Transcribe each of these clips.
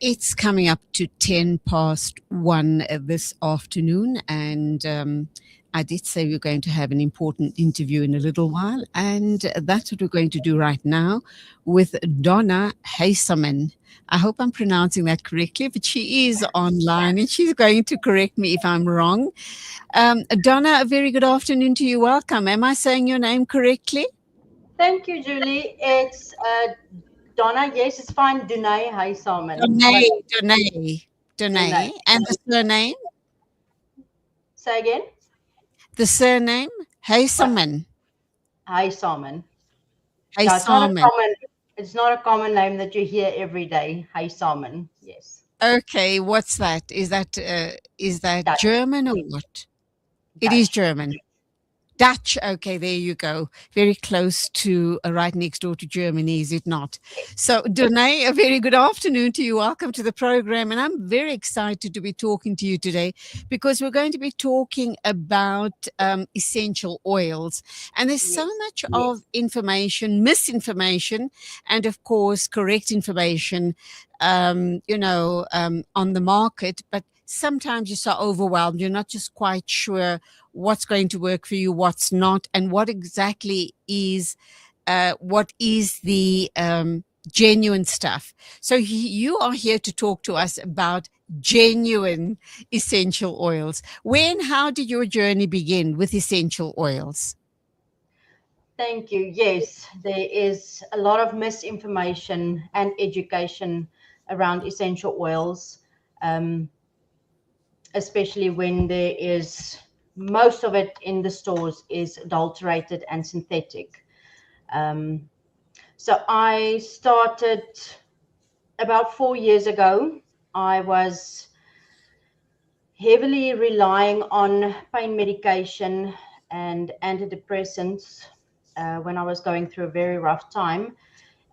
It's coming up to 1:10 this afternoon, and I did say we're going to have an important interview in a little while, and that's what we're going to do right now with Doné Huysamen. I hope I'm pronouncing that correctly, but she is online and she's going to correct me if I'm wrong. Donna, a very good afternoon to you. Welcome. Am I saying your name correctly? Thank you, Julie. It's Donna. Yes, it's fine. Doné Huysamen. Doné, But Doné, Doné. Doné. And the surname? Say again. The surname? Huysamen. Huysamen. Yeah, it's not a Huysamen. common. It's not a common name that you hear every day. Huysamen. Yes. Okay, what's that? Is that Dutch. German or what? It is Dutch. German. Dutch. Okay, there you go. Very close to right next door to Germany, is it not? So, Doné, a very good afternoon to you. Welcome to the program. And I'm very excited to be talking to you today because we're going to be talking about essential oils. And there's so Yes. much of information, misinformation, and of course, correct information, on the market. But sometimes you're so overwhelmed, you're not just quite sure what's going to work for you, what's not, and what exactly is the genuine stuff. So you are here to talk to us about genuine essential oils. When, how did your journey begin with essential oils? Thank you. Yes, there is a lot of misinformation and education around essential oils, um, especially when there is most of it in the stores is adulterated and synthetic. Um, so I started about 4 years ago. I was heavily relying on pain medication and antidepressants when I was going through a very rough time.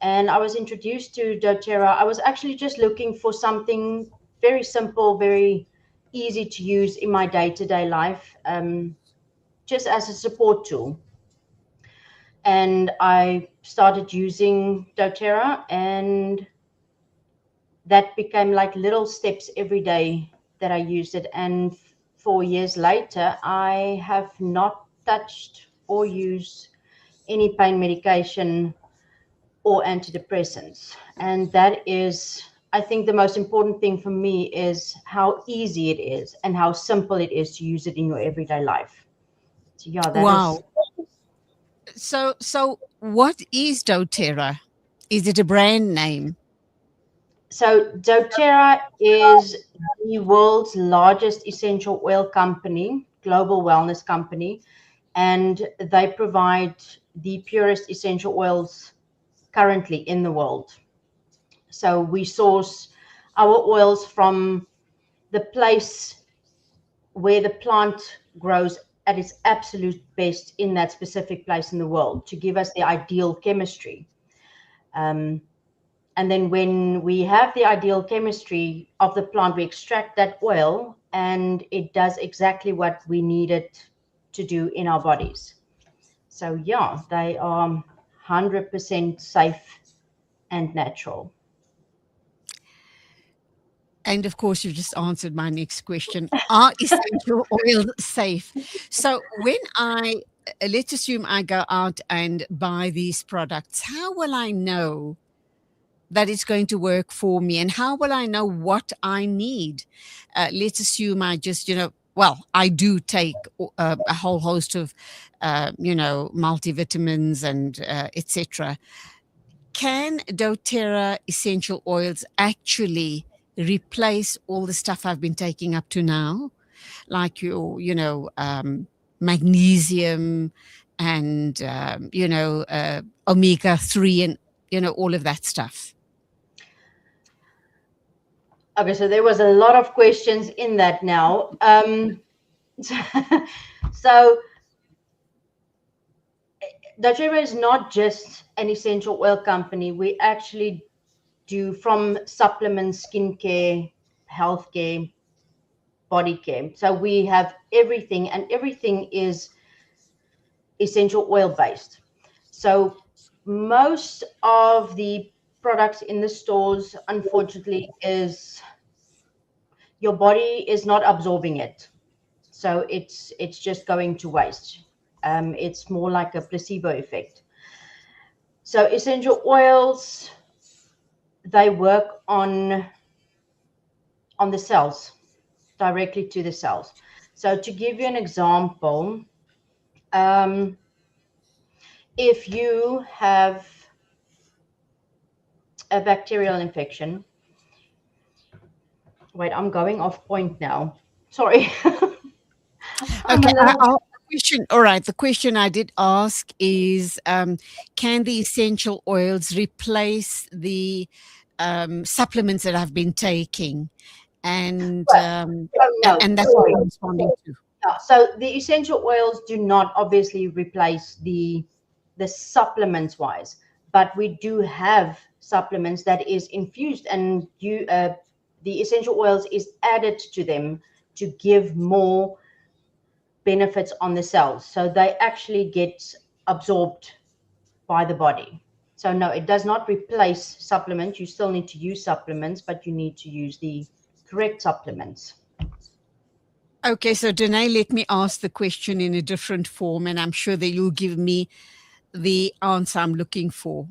And I was introduced to doTERRA. I was actually just looking for something very simple, very easy to use in my day-to-day life, just as a support tool. And I started using doTERRA, and that became like little steps every day that I used it. And 4 years later, I have not touched or used any pain medication or antidepressants. And that is, I think, the most important thing for me is how easy it is and how simple it is to use it in your everyday life. So yeah, that is. Wow. So what is doTERRA? Is it a brand name? So doTERRA is the world's largest essential oil company, global wellness company, and they provide the purest essential oils currently in the world. So we source our oils from the place where the plant grows at its absolute best in that specific place in the world to give us the ideal chemistry. Um, and then when we have the ideal chemistry of the plant, we extract that oil and it does exactly what we need it to do in our bodies. So yeah, they are 100% safe and natural. And of course, you just answered my next question. Are essential oils safe? So when let's assume I go out and buy these products, how will I know that it's going to work for me? And how will I know what I need? Let's assume I just, well, I do take a whole host of, multivitamins and etc. Can doTERRA essential oils actually replace all the stuff I've been taking up to now, like magnesium and omega 3 and all of that stuff? Okay, so there was a lot of questions in that now. So doTERRA is not just an essential oil company. We actually do from supplements, skincare, healthcare, body care. So we have everything, and everything is essential oil based. So most of the products in the stores, unfortunately, is your body is not absorbing it. So it's just going to waste. It's more like a placebo effect. So essential oils, they work on the cells, directly to the cells. So to give you an example, if you have a bacterial infection, wait, I'm going off point now. Sorry. I'm a Okay, little. question. All right, the question I did ask is, can the essential oils replace the supplements that I've been taking? And No, that's what sorry. I'm responding to. Yeah, so the essential oils do not obviously replace the supplements wise, but we do have supplements that is infused, and the essential oils is added to them to give more benefits on the cells. So they actually get absorbed by the body. So no, it does not replace supplements. You still need to use supplements, but you need to use the correct supplements. Okay, so Danae, let me ask the question in a different form, and I'm sure that you'll give me the answer I'm looking for.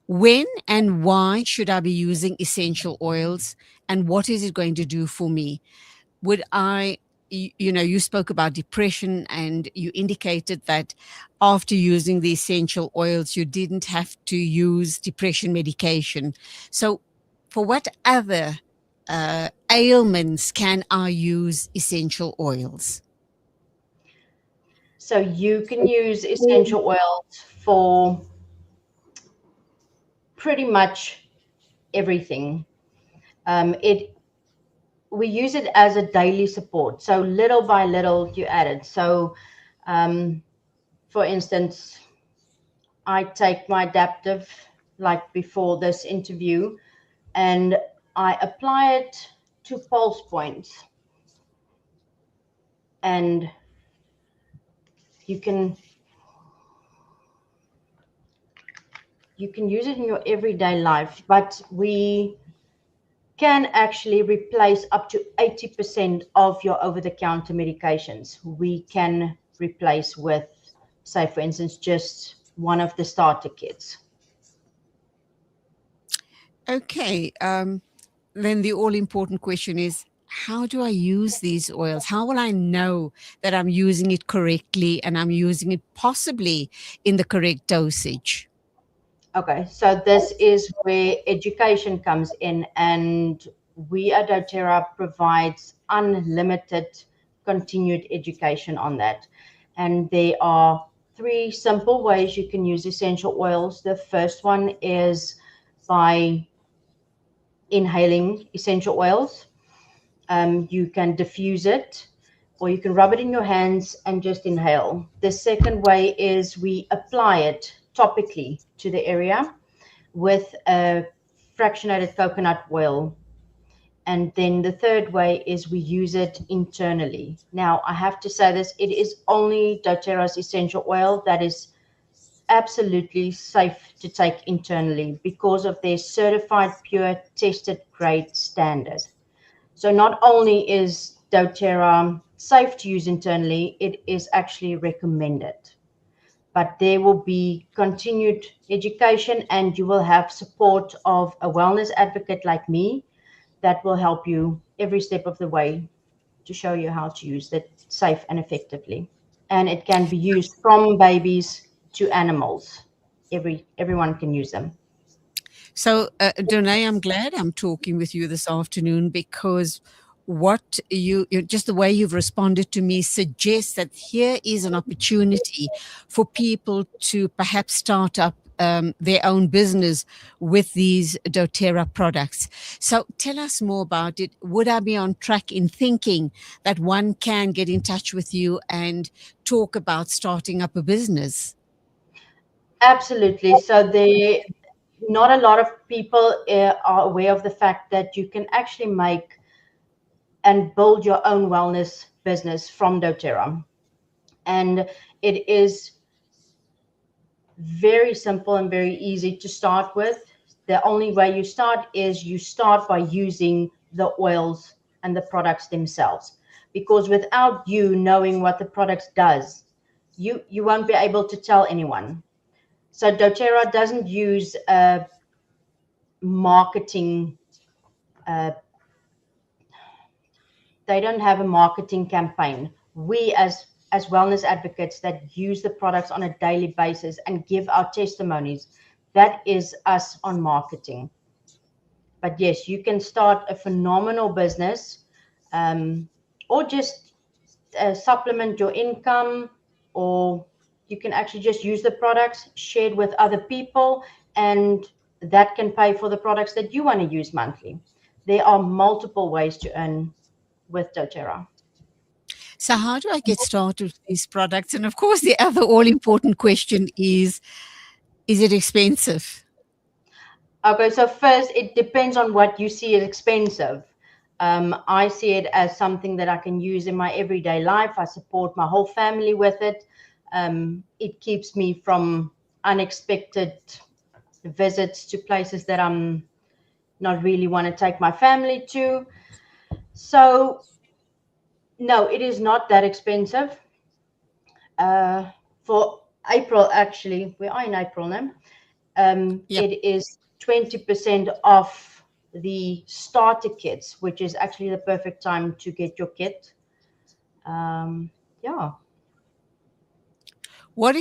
When and why should I be using essential oils, and what is it going to do for me? Would I, you spoke about depression and you indicated that after using the essential oils, you didn't have to use depression medication. So, for what other ailments can I use essential oils? So you can use essential oils for pretty much everything. It We use it as a daily support. So little by little you add it. So for instance, I take my adaptive like before this interview, and I apply it to pulse points, and you can use it in your everyday life, but we can actually replace up to 80% of your over-the-counter medications. We can replace with, say, for instance, just one of the starter kits. Okay. Then the all important question is, how do I use these oils? How will I know that I'm using it correctly and I'm using it possibly in the correct dosage? Okay, so this is where education comes in, and we at doTERRA provides unlimited continued education on that. And there are three simple ways you can use essential oils. The first one is by inhaling essential oils. You can diffuse it, or you can rub it in your hands and just inhale. The second way is we apply it topically to the area with a fractionated coconut oil. And then the third way is we use it internally. Now, I have to say this, it is only doTERRA's essential oil that is absolutely safe to take internally because of their certified pure tested grade standard. So not only is doTERRA safe to use internally, it is actually recommended. But there will be continued education, and you will have support of a wellness advocate like me that will help you every step of the way to show you how to use it safe and effectively. And it can be used from babies to animals. Everyone can use them. So, Doné, I'm glad I'm talking with you this afternoon because what just the way you've responded to me suggests that here is an opportunity for people to perhaps start up their own business with these doTERRA products. So tell us more about it. Would I be on track in thinking that one can get in touch with you and talk about starting up a business? Absolutely. So not a lot of people are aware of the fact that you can actually make and build your own wellness business from doTERRA. And it is very simple and very easy to start with. the only way you start is you start by using the oils and the products themselves, because without you knowing what the product does, you won't be able to tell anyone. So doTERRA doesn't use marketing, uh, they don't have a marketing campaign. We as wellness advocates that use the products on a daily basis and give our testimonies, that is us on marketing. But yes, you can start a phenomenal business, or just supplement your income, or you can actually just use the products shared with other people, and that can pay for the products that you want to use monthly. There are multiple ways to earn with doTERRA. So, how do I get started with these products? And of course, the other all important question is it expensive? Okay, so first, it depends on what you see as expensive. I see it as something that I can use in my everyday life. I support my whole family with it. It keeps me from unexpected visits to places that I'm not really want to take my family to. So, no, it is not that expensive. Uh, for April, actually, we are in April now. Yep. It is 20% off the starter kits, which is actually the perfect time to get your kit. Yeah. What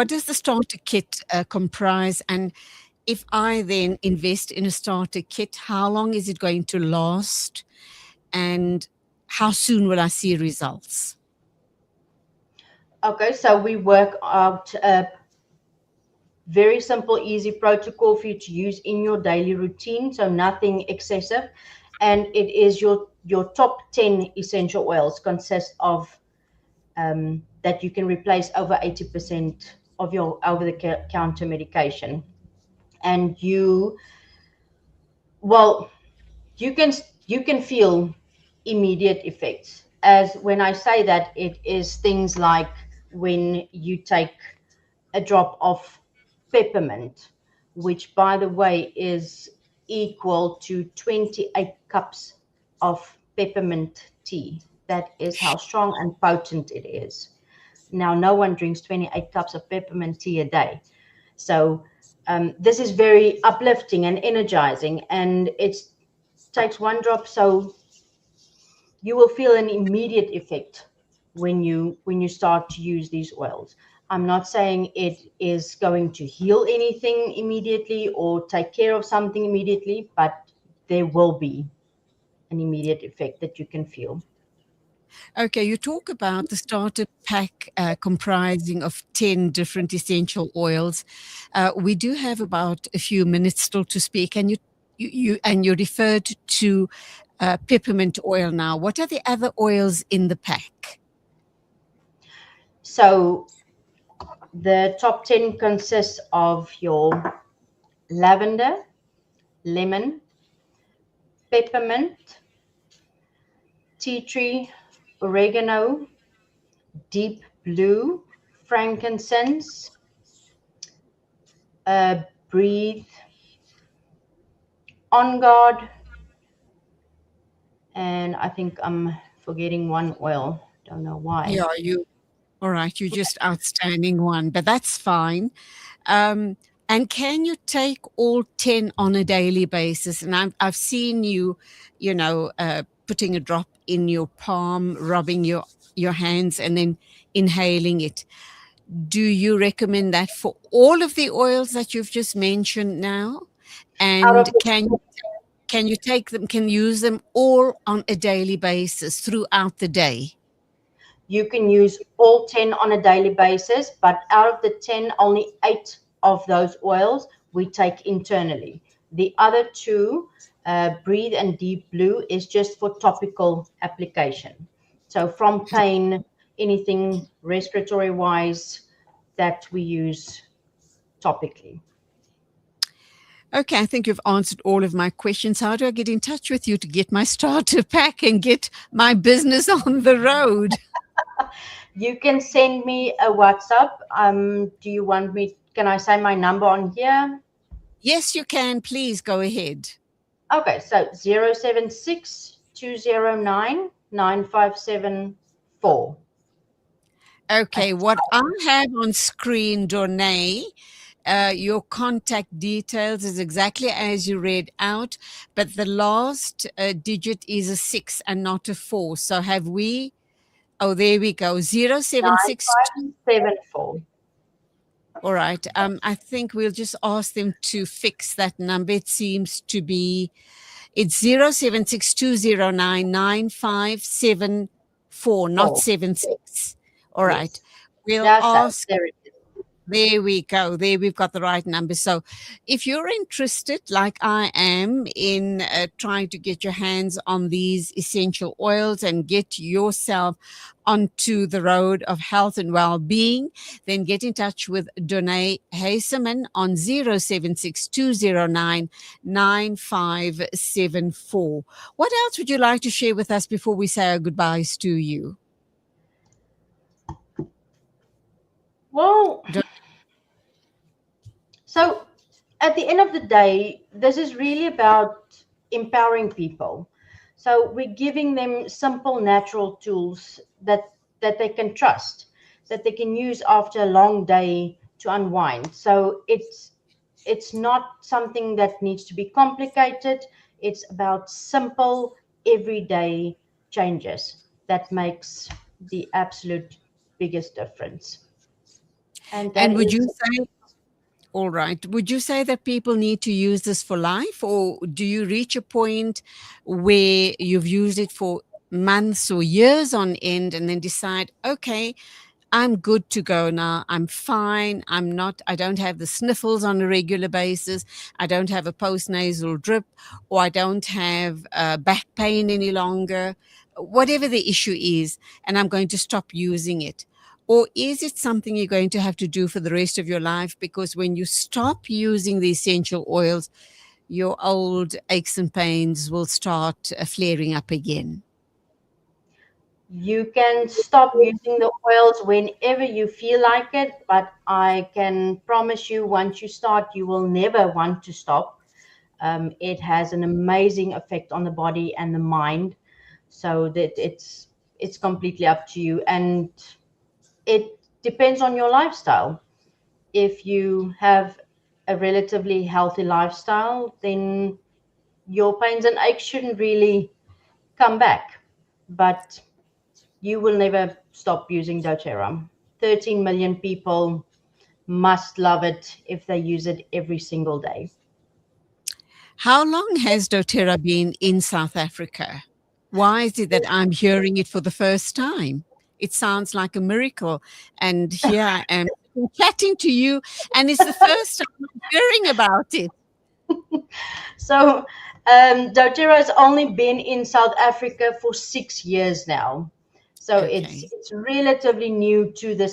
does the starter kit comprise? And if I then invest in a starter kit, how long is it going to last? And how soon will I see results? Okay, so we work out a very simple, easy protocol for you to use in your daily routine, so nothing excessive. And it is your top 10 essential oils consist of that you can replace over 80% of your over-the-counter medication. And well, you can you can feel immediate effects. As when I say that, it is things like when you take a drop of peppermint, which by the way is equal to 28 cups of peppermint tea. That is how strong and potent it is. Now, no one drinks 28 cups of peppermint tea a day. So, this is very uplifting and energizing, and it takes one drop. So, you will feel an immediate effect when you start to use these oils. I'm not saying it is going to heal anything immediately or take care of something immediately, but there will be an immediate effect that you can feel. Okay, you talk about the starter pack comprising of 10 different essential oils. We do have about a few minutes still to speak, and you referred to peppermint oil now. What are the other oils in the pack? So the top 10 consists of your lavender, lemon, peppermint, tea tree, oregano, deep blue, frankincense, breathe, on guard, and I think I'm forgetting one oil. Don't know why. Yeah, you all right. You're just outstanding one, but that's fine. Um, and can you take all 10 on a daily basis? And I've seen you, putting a drop in your palm, rubbing your hands, and then inhaling it. Do you recommend that for all of the oils that you've just mentioned now? Out of And can you take them, can use them all on a daily basis throughout the day? You can use all 10 on a daily basis, but out of the 10, only 8 of those oils we take internally. The other two, breathe and deep blue, is just for topical application. So from pain, anything respiratory wise that we use topically. Okay, I think you've answered all of my questions. How do I get in touch with you to get my starter pack and get my business on the road? You can send me a WhatsApp. Do you want me? Can I say my number on here? Yes, you can. Please go ahead. Okay, so 076-209-9574. Okay, what I have on screen, Doné, your contact details is exactly as you read out, but the last digit is a 6 and not a 4. So have we? Oh, there we go. 0762. 9574. All right. I think we'll just ask them to fix that number. It seems to be it's 0762099574, not 76. All right. Yes, We'll that's that. ask. There it is. There we go. There we've got the right number. So, if you're interested, like I am, in trying to get your hands on these essential oils and get yourself onto the road of health and well-being, then get in touch with Doné Huysamen on 0762099574. What else would you like to share with us before we say our goodbyes to you? Well, so at the end of the day, this is really about empowering people. So we're giving them simple, natural tools that they can trust, that they can use after a long day to unwind. So it's not something that needs to be complicated. It's about simple, everyday changes that makes the absolute biggest difference. And that And would you is say All right. Would you say that people need to use this for life, or do you reach a point where you've used it for months or years on end and then decide, okay, I'm good to go now. I'm fine. I don't have the sniffles on a regular basis. I don't have a postnasal drip, or I don't have back pain any longer, whatever the issue is, and I'm going to stop using it. Or is it something you're going to have to do for the rest of your life? Because when you stop using the essential oils, your old aches and pains will start flaring up again. you can stop using the oils whenever you feel like it, but I can promise you, once you start, you will never want to stop. It has an amazing effect on the body and the mind, so that it's completely up to you, and it depends on your lifestyle. If you have a relatively healthy lifestyle, then your pains and aches shouldn't really come back. But you will never stop using doTERRA. 13 million people must love it if they use it every single day. How long has doTERRA been in South Africa? Why is it that I'm hearing it for the first time? It sounds like a miracle. And here I am chatting to you, and it's the first time I'm hearing about it. So, doTERRA has only been in South Africa for 6 years now. So Okay. it's relatively new to the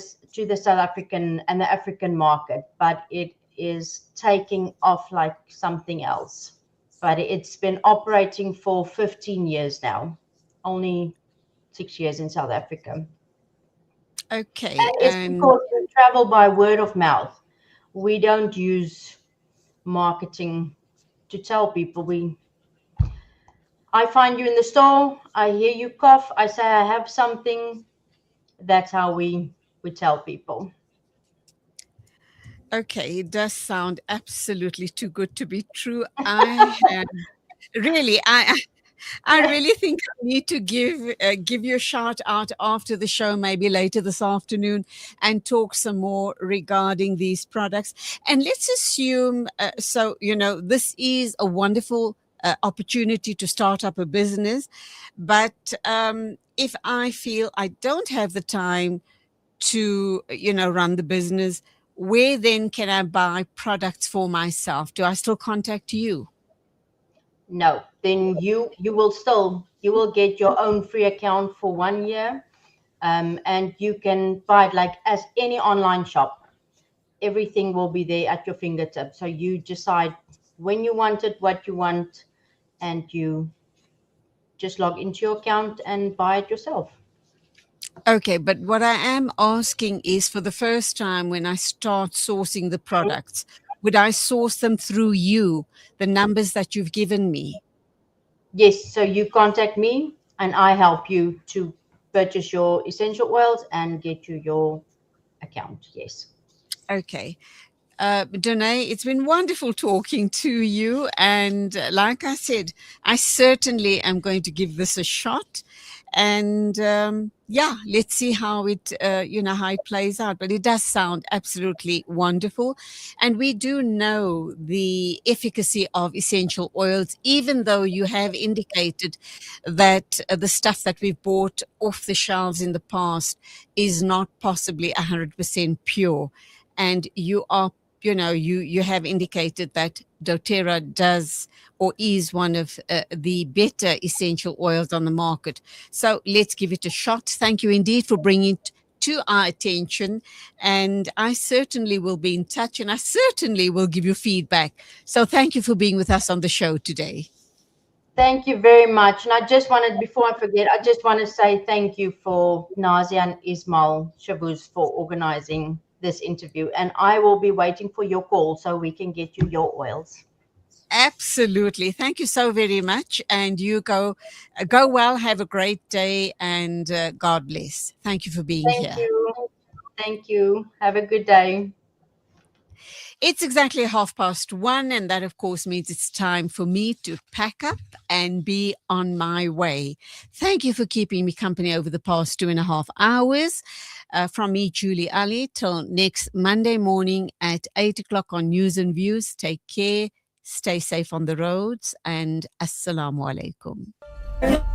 South African and the African market, but it is taking off like something else. But it's been operating for 15 years now, only 6 years in South Africa. And Okay. it's And because we travel by word of mouth. We don't use marketing to tell people. I find you in the store, I hear you cough, I say I have something. That's how we tell people. okay, it does sound absolutely too good to be true. I have really, I really think I need to give you a shout out after the show, maybe later this afternoon, and talk some more regarding these products. And let's assume, so this is a wonderful opportunity to start up a business, but if I feel I don't have the time to run the business, where then can I buy products for myself? Do I still contact you? No, then you will still you will get your own free account for 1 year, and you can buy it like as any online shop. Everything will be there at your fingertips. So you decide when you want it, what you want, and you just log into your account and buy it yourself. Okay, but what I am asking is, for the first time when I start sourcing the products, would I source them through you, the numbers that you've given me? Yes, so you contact me and I help you to purchase your essential oils and get you your account. Yes. Okay. Doné, it's been wonderful talking to you. And like I said, I certainly am going to give this a shot. And yeah, let's see how it, how it plays out. But it does sound absolutely wonderful. And we do know the efficacy of essential oils, even though you have indicated that the stuff that we've bought off the shelves in the past is not possibly 100% pure. And you are, you have indicated that doTERRA does or is one of the better essential oils on the market. So let's give it a shot. Thank you indeed for bringing it to our attention. And I certainly will be in touch, and I certainly will give you feedback. So thank you for being with us on the show today. Thank you very much. And I just wanted, before I forget, I just want to say thank you for Nazia and Ismail Shabuz for organizing this interview. And I will be waiting for your call so we can get you your oils. Absolutely. Thank you so very much. And you go well, have a great day, and God bless. Thank you for being Thank here. you. Thank you. Have a good day. It's exactly 1:30, and that, of course, means it's time for me to pack up and be on my way. Thank you for keeping me company over the past 2.5 hours. From me, Julie Ali, till next Monday morning at 8 o'clock on News and Views. Take care, stay safe on the roads, and Assalamu alaikum.